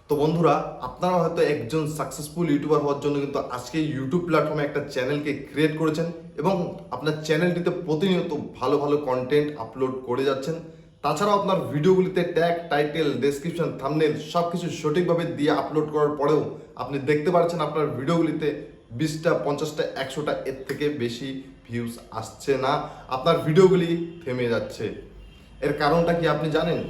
তো বন্ধুরা, আপনারা হয়তো একজন সাকসেসফুল ইউটিউবার হওয়ার জন্য কিন্তু আজকে ইউটিউব প্ল্যাটফর্মে একটা চ্যানেলকে ক্রিয়েট করেছেন এবং আপনার চ্যানেলটিতে প্রতিনিয়ত ভালো ভালো কন্টেন্ট আপলোড করে যাচ্ছেন। তাছাড়াও আপনার ভিডিওগুলিতে ট্যাগ, টাইটেল, ডেসক্রিপশন, থাম্বনেল সব কিছু সঠিকভাবে দিয়ে আপলোড করার পরেও আপনি দেখতে পাচ্ছেন আপনার ভিডিওগুলিতে 20টা, 50টা, 100টা এর থেকে বেশি ভিউজ আসছে না। আপনার ভিডিওগুলি থেমে যাচ্ছে। এর কারণটা কি আপনি জানেন?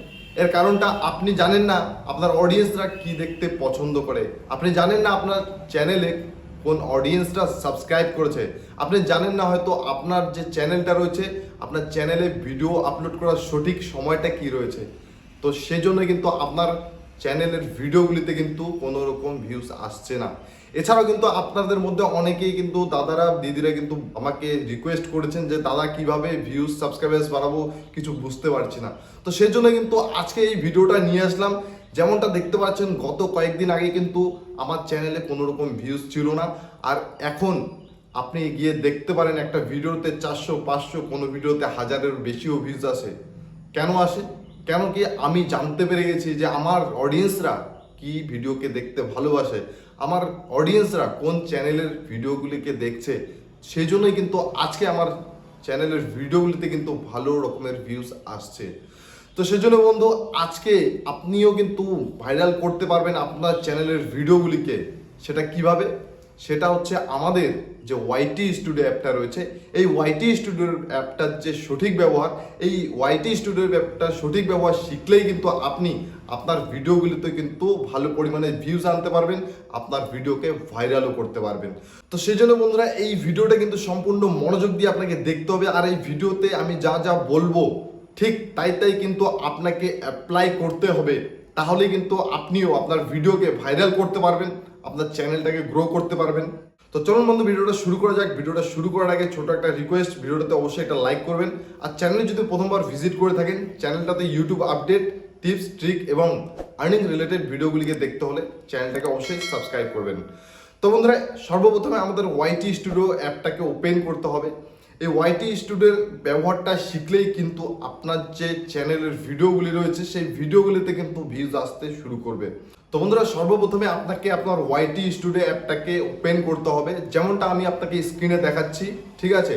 এর কারণটা আপনি জানেন না আপনার অডিয়েন্সরা কি দেখতে পছন্দ করে, আপনি জানেন না আপনার চ্যানেলে কোন অডিয়েন্সরা সাবস্ক্রাইব করেছে, আপনি জানেন না হয়তো আপনার যে চ্যানেলটা রয়েছে আপনার চ্যানেলে ভিডিও আপলোড করার সঠিক সময়টা কি রয়েছে। তো সেজন্য কিন্তু আপনার চ্যানেলের ভিডিওগুলিতে কিন্তু কোনো রকম ভিউজ আসছে না। এছাড়াও কিন্তু আপনাদের মধ্যে অনেকেই কিন্তু দাদারা, দিদিরা কিন্তু আমাকে রিকোয়েস্ট করেছেন যে দাদা কিভাবে ভিউজ, সাবস্ক্রাইবার্স বাড়াবো, কিছু বুঝতে পারছি না। তো সেজন্য কিন্তু আজকে এই ভিডিওটা নিয়ে আসলাম। যেমনটা দেখতে পাচ্ছেন, গত কয়েকদিন আগে কিন্তু আমার চ্যানেলে কোনো রকম ভিউজ ছিল না, আর এখন আপনি গিয়ে দেখতে পারেন একটা ভিডিওতে 400, 500, কোনো ভিডিওতে 1000-এর বেশিও ভিউজ আসে। কেন আসে? কেন কি আমি জানতে পেরে গেছি যে আমার অডিয়েন্সরা কি ভিডিওকে দেখতে ভালোবাসে, আমার অডিয়েন্সরা কোন চ্যানেলের ভিডিওগুলিকে দেখছে। সেই জন্যই কিন্তু আজকে আমার চ্যানেলের ভিডিওগুলিতে কিন্তু ভালো রকমের ভিউজ আসছে। তো সেজন্য বন্ধু, আজকে আপনিও কিন্তু ভাইরাল করতে পারবেন আপনার চ্যানেলের ভিডিওগুলিকে। সেটা কিভাবে? সেটা হচ্ছে আমাদের যে ওয়াইটি স্টুডিও অ্যাপটা রয়েছে, এই ওয়াইটি স্টুডিওর অ্যাপটার যে সঠিক ব্যবহার, এই ওয়াইটি স্টুডিওর অ্যাপটার সঠিক ব্যবহার শিখলেই কিন্তু আপনি আপনার ভিডিওগুলিতে কিন্তু ভালো পরিমাণে ভিউজ আনতে পারবেন, আপনার ভিডিওকে ভাইরালও করতে পারবেন। তো সেই জন্য বন্ধুরা, এই ভিডিওটা কিন্তু সম্পূর্ণ মনোযোগ দিয়ে আপনাকে দেখতে হবে। আর এই ভিডিওতে আমি যা যা বলবো ঠিক তাই তাই কিন্তু আপনাকে অ্যাপ্লাই করতে হবে। তাহলেই কিন্তু আপনিও আপনার ভিডিওকে ভাইরাল করতে পারবেন, আপনার চ্যানেলটাকে গ্রো করতে পারবেন। তো চলুন বন্ধু, ভিডিওটা শুরু করা যাক। ভিডিওটা শুরু করার আগে ছোট একটা রিকোয়েস্ট, ভিডিওটাতে অবশ্যই একটা লাইক করবেন। আর চ্যানেলে যদি প্রথমবার ভিজিট করে থাকেন, চ্যানেলটাতে ইউটিউব আপডেট, টিপস, ট্রিক এবং আর্নিং রিলেটেড ভিডিওগুলিকে দেখতে হলে চ্যানেলটাকে অবশ্যই সাবস্ক্রাইব করবেন। তো বন্ধুরা, সর্বপ্রথমে আমাদের ওয়াইটি স্টুডিও অ্যাপটাকে ওপেন করতে হবে। এই ওয়াইটি স্টুডিওর ব্যবহারটা শিখলেই কিন্তু আপনার যে চ্যানেলের ভিডিওগুলি রয়েছে সেই ভিডিওগুলিতে কিন্তু ভিউজ আসতে শুরু করবে। তো বন্ধুরা, সর্বপ্রথমে আপনাকে আপনার ওয়াইটি স্টুডিও অ্যাপটাকে ওপেন করতে হবে, যেমনটা আমি আপনাকে স্ক্রিনে দেখাচ্ছি। ঠিক আছে,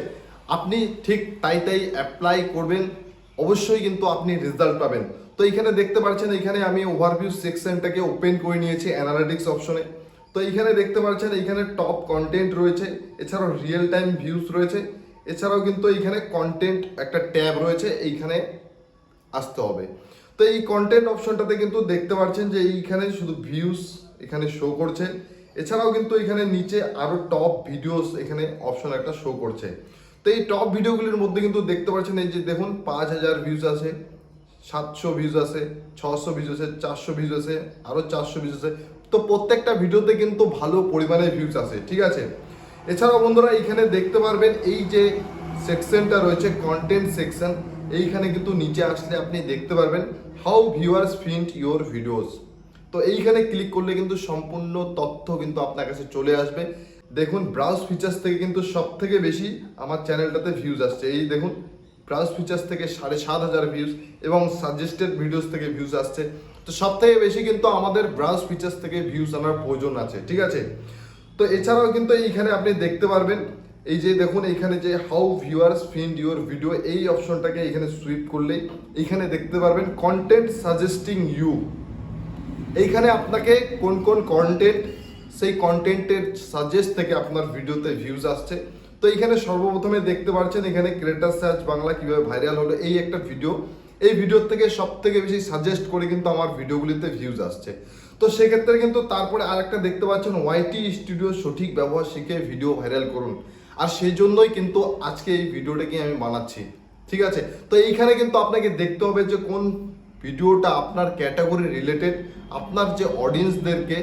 আপনি ঠিক তাই তাই অ্যাপ্লাই করবেন, অবশ্যই কিন্তু আপনি রেজাল্ট পাবেন। তো এইখানে দেখতে পাচ্ছেন, এইখানে আমি ওভারভিউ সেকশনটাকে ওপেন করে নিয়েছি অ্যানালিটিক্স অপশনে। তো এইখানে দেখতে পাচ্ছেন, এইখানে টপ কন্টেন্ট রয়েছে, এছাড়াও রিয়েল টাইম ভিউজ রয়েছে, এছাড়াও কিন্তু এইখানে কন্টেন্ট একটা ট্যাব রয়েছে, এইখানে আসতে হবে। তো এই কন্টেন্ট অপশনটাতে কিন্তু দেখতে পাচ্ছেন যে এইখানে শুধু ভিউজ এখানে শো করছে, এছাড়াও কিন্তু এখানে নিচে আরো টপ ভিডিওস এখানে অপশন একটা শো করছে। তো এই টপ ভিডিওগুলির মধ্যে কিন্তু দেখতে পাচ্ছেন, এই যে দেখুন 5000 ভিউজ আছে, 700 ভিউজ আছে, 600 ভিউজ আছে, 400 ভিউজ আছে, আরো 400 ভিউজ আছে। তো প্রত্যেকটা ভিডিওতে কিন্তু ভালো পরিমাণে ভিউজ আছে। ঠিক আছে, এছাড়াও বন্ধুরা এখানে দেখতে পারবেন এই যে সেকশনটা রয়েছে কন্টেন্ট সেকশন, এইখানে কিন্তু নিচে আসলে আপনি দেখতে পারবেন হাউ ভিউয়ার্স ফিন্ড ইউর ভিডিওস। তো এইখানে ক্লিক করলে কিন্তু সম্পূর্ণ তথ্য কিন্তু আপনার কাছে চলে আসবে। দেখুন, ব্রাউজ ফিচার্স থেকে কিন্তু সব থেকে বেশি আমার চ্যানেলটাতে ভিউজ আসছে। এই দেখুন, ব্রাউজ ফিচার্স থেকে 7500 ভিউজ এবং সাজেস্টেড ভিডিওস থেকে ভিউজ আসছে। তো সব থেকে বেশি কিন্তু আমাদের ব্রাউজ ফিচার্স থেকে ভিউজ আনার প্রয়োজন আছে। ঠিক আছে, তো এছাড়াও কিন্তু এইখানে আপনি দেখতে পারবেন, এই যে দেখুন এইখানে যে হাউ ভিউয়ার্স ফিন্ড ইউর ভিডিও, এই অপশনটাকে এখানে সুইপ করলেই এইখানে দেখতে পারবেন কন্টেন্ট সাজেস্টিং ইউ। এইখানে আপনাকে কোন কোন কন্টেন্ট, সেই কন্টেন্টের সাজেস্ট থেকে আপনার ভিডিওতে ভিউজ আসছে। তো এইখানে সর্বপ্রথমে দেখতে পাচ্ছেন, এখানে ক্রিয়েটর সার্চ বাংলা কিভাবে ভাইরাল হলো, এই একটা ভিডিও, এই ভিডিওর থেকে সব থেকে বেশি সাজেস্ট করে কিন্তু আমার ভিডিওগুলিতে ভিউজ আসছে। তো সেক্ষেত্রে কিন্তু তারপরে আরেকটা দেখতে পাচ্ছেন, ওয়াইটি স্টুডিও সঠিক ব্যবহার শিখে ভিডিও ভাইরাল করুন। আর সেই জন্যই কিন্তু আজকে এই ভিডিওটাকে আমি বানাচ্ছি। ঠিক আছে, তো এইখানে কিন্তু আপনাকে দেখতে হবে যে কোন ভিডিওটা আপনার ক্যাটাগরি রিলেটেড, আপনার যে অডিয়েন্সদেরকে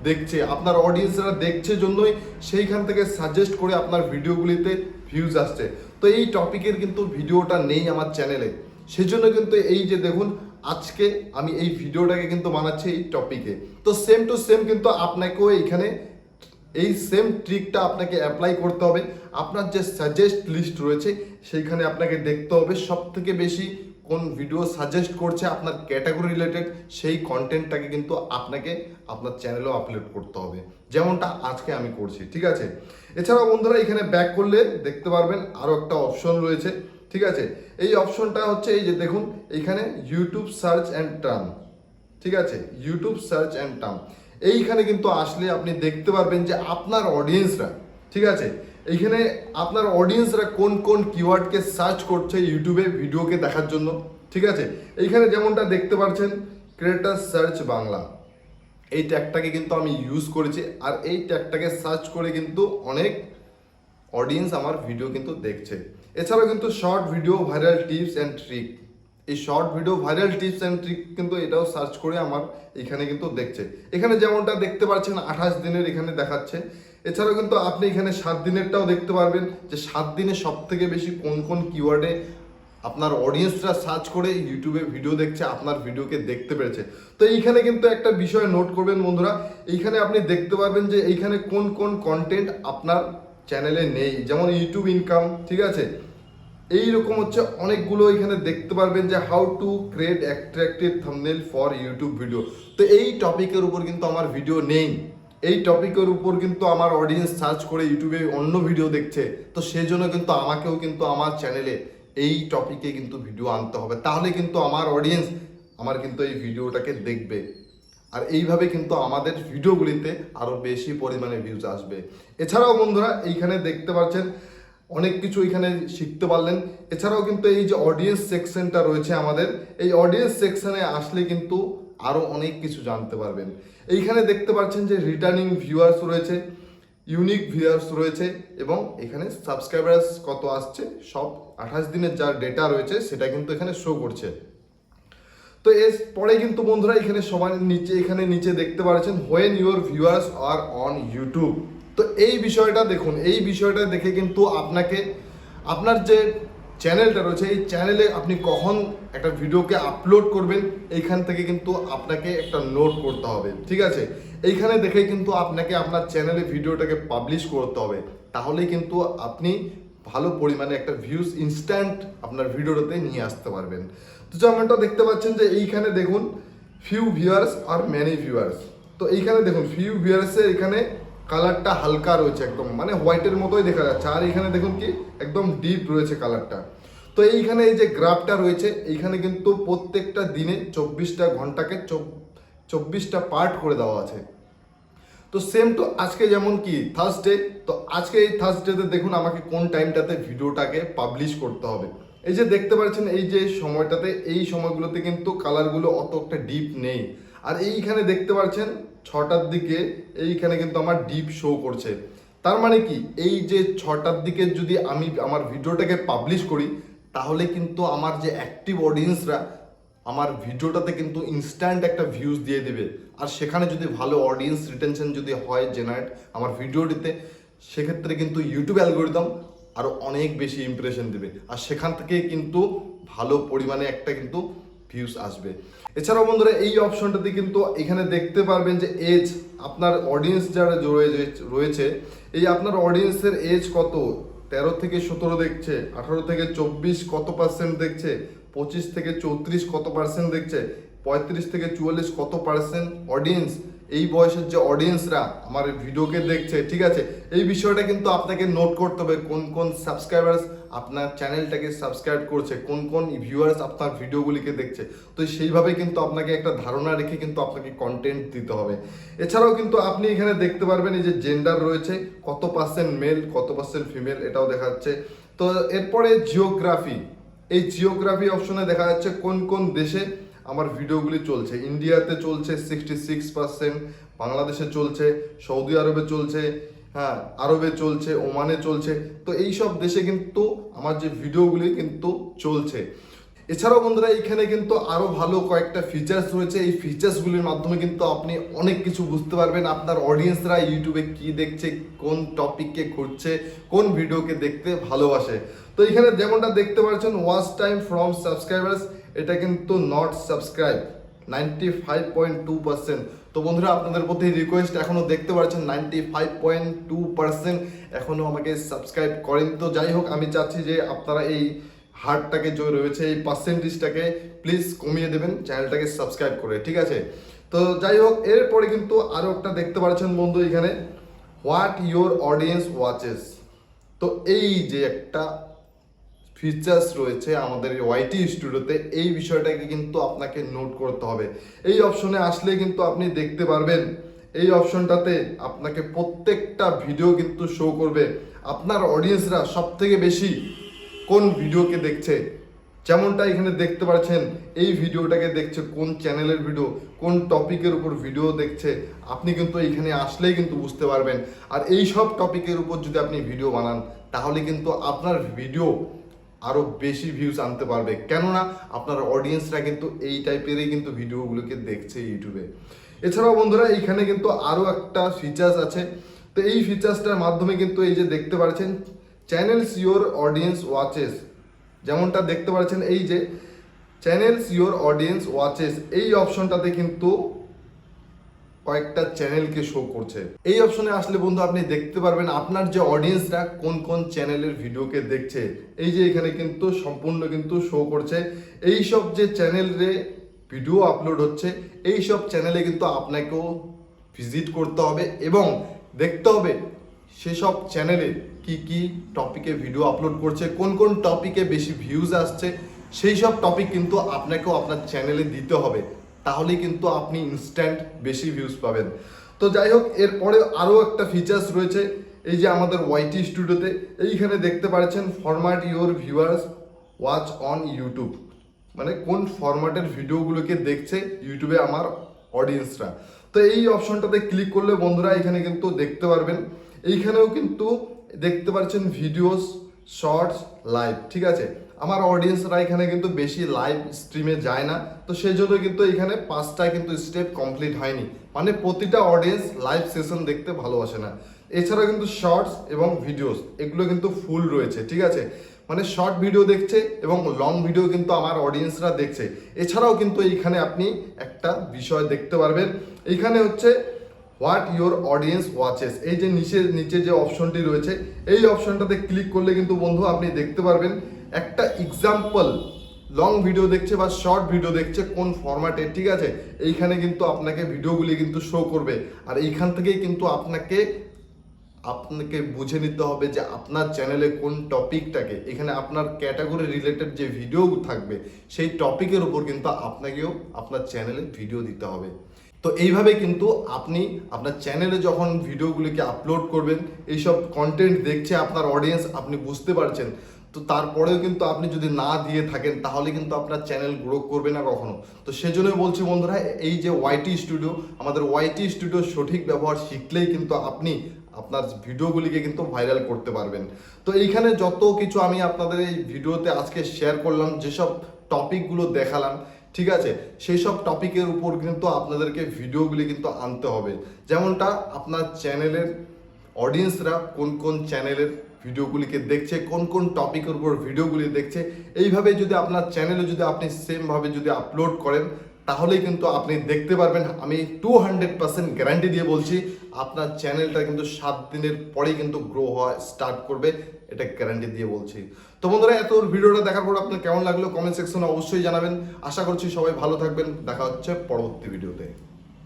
দেখছে, আপনার অডিয়েন্সরা দেখছে জন্যই সেইখান থেকে সাজেস্ট করে আপনার ভিডিওগুলিতে ভিউজ আসছে। তো এই টপিকের কিন্তু ভিডিওটা নেই আমার চ্যানেলে, সেজন্য কিন্তু এই যে দেখুন আজকে আমি এই ভিডিওটাকে কিন্তু বানাচ্ছি এই টপিকে। তো সেম টু সেম কিন্তু আপনাকেও এইখানে এই সেম ট্রিকটা আপনাকে অ্যাপ্লাই করতে হবে। আপনার যে সাজেস্ট লিস্ট রয়েছে সেইখানে আপনাকে দেখতে হবে সব থেকে বেশি কোন ভিডিও সাজেস্ট করছে আপনার ক্যাটাগরি রিলেটেড, সেই কন্টেন্টটাকে কিন্তু আপনাকে আপনার চ্যানেলেও আপলোড করতে হবে, যেমনটা আজকে আমি করছি, ঠিক আছে। এছাড়াও বন্ধুরা এখানে ব্যাক করলে দেখতে পারবেন আরও একটা অপশন রয়েছে, ঠিক আছে। এই অপশনটা হচ্ছে এই যে দেখুন এইখানে ইউটিউব সার্চ অ্যান্ড টার্ম, ঠিক আছে, ইউটিউব সার্চ অ্যান্ড টার্ম। এইখানে কিন্তু আসলে আপনি দেখতে পারবেন যে আপনার অডিয়েন্সরা, ঠিক আছে, এইখানে আপনার অডিয়েন্সরা কোন কোন কিওয়ার্ডকে সার্চ করছে ইউটিউবে ভিডিওকে দেখার জন্য, ঠিক আছে। এইখানে যেমনটা দেখতে পাচ্ছেন ক্রিয়েটার সার্চ বাংলা, এই ট্যাগটাকে কিন্তু আমি ইউজ করেছি, আর এই ট্যাগটাকে সার্চ করে কিন্তু অনেক অডিয়েন্স আমার ভিডিও কিন্তু দেখছে। এছাড়াও কিন্তু short video viral tips and trick, এই short video viral tips and trick কিন্তু এটাও সার্চ করে আমার এখানে কিন্তু দেখছে। এখানে যেমনটা দেখতে পাচ্ছেন 28 দিনের এখানে দেখাচ্ছে। এছাড়াও কিন্তু আপনি এখানে 7 দিনেরটাও দেখতে পারবেন যে 7 দিনে সব থেকে বেশি কোন কোন কিওয়ার্ডে আপনার অডিয়েন্সরা সার্চ করে ইউটিউবে ভিডিও দেখছে, আপনার ভিডিওকে দেখতে পেরেছে। তো এইখানে কিন্তু একটা বিষয় নোট করবেন বন্ধুরা, এইখানে আপনি দেখতে পারবেন যে এইখানে কোন কোন কন্টেন্ট আপনার চ্যানেলে নেই, যেমন ইউটিউব ইনকাম, ঠিক আছে, এইরকম হচ্ছে অনেকগুলো এখানে দেখতে পারবেন যে how to create attractive thumbnail for YouTube video. তো এই টপিকের উপর কিন্তু আমার ভিডিও নেই, এই টপিকের উপর কিন্তু আমার অডিয়েন্স সার্চ করে ইউটিউবে অন্য ভিডিও দেখছে। তো সেই জন্য কিন্তু আমাকেও কিন্তু আমার চ্যানেলে এই টপিকে কিন্তু ভিডিও আনতে হবে, তাহলে কিন্তু আমার অডিয়েন্স আমার কিন্তু এই ভিডিওটাকে দেখবে, আর এইভাবে কিন্তু আমাদের ভিডিওগুলিতে আরও বেশি পরিমাণে ভিউজ আসবে। এছাড়াও বন্ধুরা এইখানে দেখতে পাচ্ছেন অনেক কিছু এখানে শিখতে পারলেন। এছাড়াও কিন্তু এই যে অডিয়েন্স সেকশনটা রয়েছে আমাদের, এই অডিয়েন্স সেকশনে আসলে কিন্তু আরও অনেক কিছু জানতে পারবেন। এইখানে দেখতে পাচ্ছেন যে রিটার্নিং ভিউয়ার্স রয়েছে, ইউনিক ভিউয়ার্স রয়েছে, এবং এখানে সাবস্ক্রাইবার্স কত আসছে সব 28 দিনের যা ডেটা রয়েছে সেটা কিন্তু এখানে শো করছে। তো এর পরে কিন্তু বন্ধুরা এখানে সবার নিচে এখানে নিচে দেখতে পাচ্ছেন when your viewers are on YouTube. তো এই বিষয়টা দেখুন, এই বিষয়টা দেখে কিন্তু আপনাকে আপনার যে চ্যানেলটা রয়েছে এই চ্যানেলে আপনি কখন একটা ভিডিওকে আপলোড করবেন এইখান থেকে কিন্তু আপনাকে একটা নোট করতে হবে, ঠিক আছে। এইখানে দেখে কিন্তু আপনাকে আপনার চ্যানেলে ভিডিওটাকে পাবলিশ করতে হবে, তাহলেই কিন্তু আপনি ভালো পরিমাণে একটা ভিউজ ইনস্ট্যান্ট আপনার ভিডিওটাতে নিয়ে আসতে পারবেন। তো যেমনটা দেখতে পাচ্ছেন যে এইখানে দেখুন ফিউ ভিউয়ার্স আর ম্যানি ভিউয়ার্স। তো এইখানে দেখুন ফিউ ভিউয়ার্সের এখানে কালারটা হালকা রয়েছে, একদম মানে হোয়াইটের মতোই দেখা যাচ্ছে, আর এখানে দেখুন কি একদম ডিপ রয়েছে কালারটা। তো এইখানে এই যে গ্রাফটা রয়েছে এইখানে কিন্তু প্রত্যেকটা দিনে 24টা ঘন্টাকে 24টা পার্ট করে দেওয়া আছে। তো সেম টু আজকে যেমন কি থার্সডে, তো আজকে এই থার্সডেতে দেখুন আমাকে কোন টাইমটাতে ভিডিওটাকে পাবলিশ করতে হবে। এই যে দেখতে পাচ্ছেন এই যে সময়টাতে, এই সময়গুলোতে কিন্তু কালারগুলো অত একটা ডিপ নেই, আর এইখানে দেখতে পাচ্ছেন 6টার দিকে এইখানে কিন্তু আমার ডিপ শো করছে। তার মানে কি এই যে 6টার দিকে যদি আমি আমার ভিডিওটাকে পাবলিশ করি তাহলে কিন্তু আমার যে অ্যাক্টিভ অডিয়েন্সরা আমার ভিডিওটাতে কিন্তু ইনস্ট্যান্ট একটা ভিউজ দিয়ে দেবে, আর সেখানে যদি ভালো অডিয়েন্স রিটেনশন যদি হয় জেনারেট আমার ভিডিওটিতে, সেক্ষেত্রে কিন্তু ইউটিউব অ্যালগোরিদম আরও অনেক বেশি ইমপ্রেশন দেবে, আর সেখান থেকে কিন্তু ভালো পরিমাণে একটা কিন্তু ভিউজ আসবে। এছাড়াও বন্ধুরা এই অপশনটাতে কিন্তু এখানে দেখতে পারবেন যে এজ, আপনার অডিয়েন্স যারা রয়েছে এই আপনার অডিয়েন্সের এজ কত, 13 থেকে 17 দেখছে, 18 থেকে 24 কত পার্সেন্ট দেখছে, 25 থেকে 34 কত পার্সেন্ট দেখছে, 35 থেকে 44 কত পার্সেন্ট অডিয়েন্স, এই বয়সের যে অডিয়েন্সরা আমার ভিডিওকে দেখছে, ঠিক আছে। এই বিষয়টা কিন্তু আপনাকে নোট করতে হবে, কোন কোন সাবস্ক্রাইবার্স আপনার চ্যানেলটাকে সাবস্ক্রাইব করছে, কোন কোন ভিউয়ার্স আপনার ভিডিওগুলিকে দেখছে। তো সেইভাবে কিন্তু আপনাকে একটা ধারণা রেখে কিন্তু আপনাকে কন্টেন্ট দিতে হবে। এছাড়াও কিন্তু আপনি এখানে দেখতে পারবেন এই যে জেন্ডার রয়েছে, কত পার্সেন্ট মেল কত পার্সেন্ট ফিমেল এটাও দেখাচ্ছে। তো এরপরে জিওগ্রাফি, এই জিওগ্রাফি অপশনে দেখা যাচ্ছে কোন কোন দেশে আমার ভিডিওগুলি চলছে। ইন্ডিয়াতে চলছে 66%, বাংলাদেশে চলছে, সৌদি আরবে চলছে, হ্যাঁ আরবে চলছে, ওমানে চলছে। তো এই সব দেশে কিন্তু আমার যে ভিডিওগুলি কিন্তু চলছে। এছাড়াও বন্ধুরা এখানে কিন্তু আরও ভালো কয়েকটা ফিচার্স রয়েছে, এই ফিচার্সগুলির মাধ্যমে কিন্তু আপনি অনেক কিছু বুঝতে পারবেন আপনার অডিয়েন্সরা ইউটিউবে কি দেখছে, কোন টপিককে খুঁজছে, কোন ভিডিওকে দেখতে ভালোবাসে। তো এখানে যেমনটা দেখতে পাচ্ছেন ওয়াচ টাইম ফ্রম সাবস্ক্রাইবার্স, এটা কিন্তু নট সাবস্ক্রাইব 95.2%। তো বন্ধুরা আপনাদের প্রতি রিকোয়েস্ট, এখনও দেখতে পাচ্ছেন 95.2% এখনও আমাকে সাবস্ক্রাইব করেন। তো যাই হোক আমি চাচ্ছি যে আপনারা এই হারটাকে যে রয়েছে এই পার্সেন্টেজটাকে প্লিজ কমিয়ে দেবেন চ্যানেলটাকে সাবস্ক্রাইব করে, ঠিক আছে। তো যাই হোক, এরপরে কিন্তু আরও একটা দেখতে পাচ্ছেন বন্ধু এখানে, হোয়াট ইয়োর অডিয়েন্স ওয়াচেস। তো এই যে একটা ফিচার্স রয়েছে আমাদের ওয়াইটি স্টুডিওতে, এই বিষয়টাকে কিন্তু আপনাকে নোট করতে হবে। এই অপশনে আসলে কিন্তু আপনি দেখতে পারবেন, এই অপশনটাতে আপনাকে প্রত্যেকটা ভিডিও কিন্তু শো করবে আপনার অডিয়েন্সরা সব থেকে বেশি কোন ভিডিওকে দেখছে। যেমনটা এখানে দেখতে পাচ্ছেন, এই ভিডিওটাকে দেখছে কোন চ্যানেলের ভিডিও, কোন টপিকের উপর ভিডিও দেখছে, আপনি কিন্তু এইখানে আসলেই কিন্তু বুঝতে পারবেন। আর এই সব টপিকের উপর যদি আপনি ভিডিও বানান তাহলে কিন্তু আপনার ভিডিও আরও বেশি ভিউজ আনতে পারবে, কেননা আপনার অডিয়েন্সরা কিন্তু এই টাইপেরই কিন্তু ভিডিওগুলোকে দেখছে ইউটিউবে। এছাড়াও বন্ধুরা এইখানে কিন্তু আরও একটা ফিচার্স আছে। তো এই ফিচার্সটার মাধ্যমে কিন্তু এই যে দেখতে পাচ্ছেন চ্যানেলস ইয়োর অডিয়েন্স ওয়াচেস, যেমনটা দেখতে পাচ্ছেন এই যে চ্যানেলস ইয়োর অডিয়েন্স ওয়াচেস, এই অপশনটাতে কিন্তু কয়েকটা চ্যানেলকে শো করছে। এই অপশনে আসলে বন্ধু আপনি দেখতে পারবেন আপনার যে অডিয়েন্সরা কোন কোন চ্যানেলের ভিডিওকে দেখছে। এই যে এখানে কিন্তু সম্পূর্ণ কিন্তু শো করছে এই সব যে চ্যানেলে ভিডিও আপলোড হচ্ছে, এই সব চ্যানেলে কিন্তু আপনাকেও ভিজিট করতে হবে এবং দেখতে হবে সেসব চ্যানেলে কি কি টপিকে ভিডিও আপলোড করছে, কোন কোন টপিকে বেশি ভিউজ আসছে, সেই সব টপিক কিন্তু আপনাকেও আপনার চ্যানেলে দিতে হবে, তাহলেই কিন্তু আপনি ইনস্ট্যান্ট বেশি ভিউজ পাবেন। তো যাই হোক, এরপরে আরও একটা ফিচার্স রয়েছে এই যে আমাদের ওয়াইটি স্টুডিওতে, এইখানে দেখতে পাচ্ছেন format your viewers watch on YouTube, মানে কোন ফরম্যাটের ভিডিওগুলোকে দেখছে ইউটিউবে আমার অডিয়েন্সরা। তো এই অপশনটাতে ক্লিক করলে বন্ধুরা এখানে কিন্তু দেখতে পারবেন, এইখানেও কিন্তু দেখতে পাচ্ছেন ভিডিওস, শর্টস, লাইভ, ঠিক আছে। আমার অডিয়েন্সরা এখানে কিন্তু বেশি লাইভ স্ট্রিমে যায় না, তো সেই জন্য কিন্তু এখানে 5টা কিন্তু স্টেপ কমপ্লিট হয়নি, মানে প্রতিটা অডিয়েন্স লাইভ সেশন দেখতে ভালোবাসে না। এছাড়া কিন্তু শর্টস এবং ভিডিওস এগুলো কিন্তু ফুল রয়েছে, ঠিক আছে, মানে শর্ট ভিডিও দেখছে এবং লং ভিডিও কিন্তু আমার অডিয়েন্সরা দেখছে। এছাড়াও কিন্তু এইখানে আপনি একটা বিষয় দেখতে পারবেন, এইখানে হচ্ছে হোয়াট ইয়োর অডিয়েন্স ওয়াচেস, এই যে নিচে যে অপশনটি রয়েছে, এই অপশনটাতে ক্লিক করলে কিন্তু বন্ধু আপনি দেখতে পারবেন একটা এক্সাম্পল লং ভিডিও দেখছে বা শর্ট ভিডিও দেখছে কোন ফরম্যাটে, ঠিক আছে। এইখানে কিন্তু আপনাকে ভিডিওগুলি কিন্তু শো করবে, আর এইখান থেকেই কিন্তু আপনাকে বুঝে নিতে হবে যে আপনার চ্যানেলে কোন টপিকটাকে, এখানে আপনার ক্যাটাগরি রিলেটেড যে ভিডিও থাকবে সেই টপিকের উপর কিন্তু আপনাকেও আপনার চ্যানেলে ভিডিও দিতে হবে। তো এইভাবে কিন্তু আপনি আপনার চ্যানেলে যখন ভিডিওগুলিকে আপলোড করবেন, এইসব কন্টেন্ট দেখছে আপনার অডিয়েন্স, আপনি বুঝতে পারছেন। তো তারপরেও কিন্তু আপনি যদি না দিয়ে থাকেন তাহলে কিন্তু আপনার চ্যানেল গ্রো করবে না কখনো। তো সেজন্য বলছি বন্ধুরা, এই যে ওয়াইটি স্টুডিও, আমাদের ওয়াইটি স্টুডিওর সঠিক ব্যবহার শিখলেই কিন্তু আপনি আপনার ভিডিওগুলিকে কিন্তু ভাইরাল করতে পারবেন। তো এইখানে যত কিছু আমি আপনাদের এই ভিডিওতে আজকে শেয়ার করলাম, যেসব টপিকগুলো দেখালাম, ঠিক আছে, সেই সব টপিকের উপর কিন্তু আপনাদেরকে ভিডিওগুলি কিন্তু আনতে হবে। যেমনটা আপনার চ্যানেলের অডিয়েন্সরা কোন কোন চ্যানেলের ভিডিওগুলিকে দেখছে, কোন কোন টপিকের উপর ভিডিওগুলি দেখছে, এইভাবে যদি আপনার চ্যানেলে যদি আপনি সেমভাবে যদি আপলোড করেন তাহলেই কিন্তু আপনি দেখতে পারবেন, আমি 200% গ্যারান্টি দিয়ে বলছি আপনার চ্যানেলটা কিন্তু 7 দিনের পরেই কিন্তু গ্রো হওয়া স্টার্ট করবে, এটা গ্যারান্টি দিয়ে বলছি। তো বন্ধুরা, এত ভিডিওটা দেখার পর আপনার কেমন লাগলো কমেন্ট সেকশনে অবশ্যই জানাবেন। আশা করছি সবাই ভালো থাকবেন, দেখা হচ্ছে পরবর্তী ভিডিওতে।